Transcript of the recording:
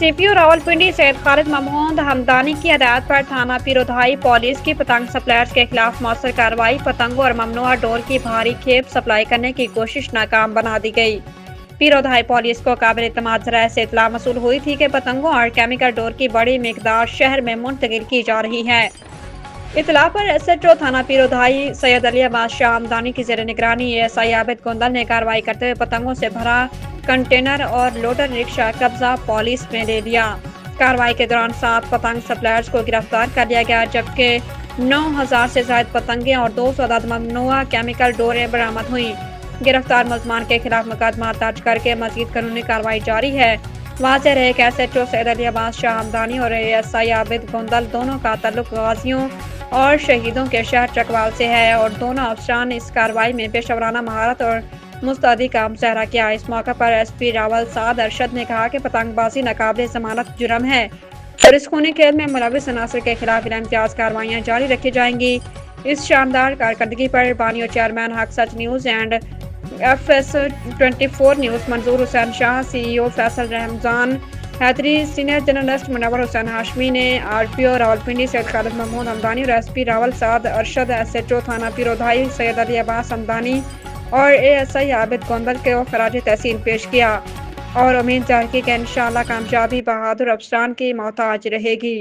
CPO Rawalpindi Syed Khalid Mahmood Hamdani की हदायत पर थाना पीरोधाई पुलिस की पतंग सप्लायर्स के खिलाफ मौसर कार्रवाई। पतंगों और ममनुआ डोर की भारी खेप सप्लाई करने की कोशिश नाकाम बना दी गई। पीरोधाई पुलिस को काबिल इत्तमाद ज़राए से इत्तला मसूल हुई थी कि पतंगों और केमिकल डोर की बड़ी मिकदार शहर में मुंतकिल की जा रही है। इत्तला पर एसएचओ थाना पीरोधाई सैयद अली अब्बास शाह हमदानी की ज़ेर निगरानी एएसआई आबिद गोंदल ने कार्रवाई करते हुए पतंगों से भरा कंटेनर और लोडर रिक्शा कब्जा पुलिस में ले लिया। कार्रवाई के दौरान 7 पतंग सप्लायर्स को गिरफ्तार कर लिया गया, जबकि 9000 से ज्यादा पतंगें और 200 अदद ममनुआ केमिकल डोरें बरामद हुई। गिरफ्तार मुलजमान के खिलाफ मुकदमा दर्ज करके मजीद कानूनी कार्रवाई जारी है। वाज़ेह रहे कि एसएचओ सैयद अली अब्बास शाह हमदानी और एएसआई आबिद गोंदल दोनों का ताल्लुक गाजियों और शहीदों के शहर चकवाल से है और दोनों अफसरान इस कार्रवाई में पेशेवराना महारत और मुस्तैदी का मुजाहरा किया। इस मौके पर एसपी रावल साद अरशद ने कहा कि पतंगबाजी नाकाबिल जमानत जुर्म है और इस खूनी खेल में मुलविस अनासर के खिलाफ इम्तियाज कार्रवाइयाँ जारी रखी जाएंगी। इस शानदार कारकर्दगी पर बानियो चेयरमैन हक सच news and FS24 news Manzoor Hussain Shah, CEO Faisal Ramzan Haidri, senior journalist Munawar Hussain Hashmi ने RPO रावलपिंडी सैयद खालिद महमूद हमदानी और एसपी रावल साद अरशद, SHO थाना पीरोधाई सैयद अली अब्बास हमदानी और ASI आबिद गोंदल को खराज तहसीन पेश किया और उम्मीद जाहिर की कि इंशाअल्लाह कामयाबी बहादुर अफसरान की मोहताज रहेगी।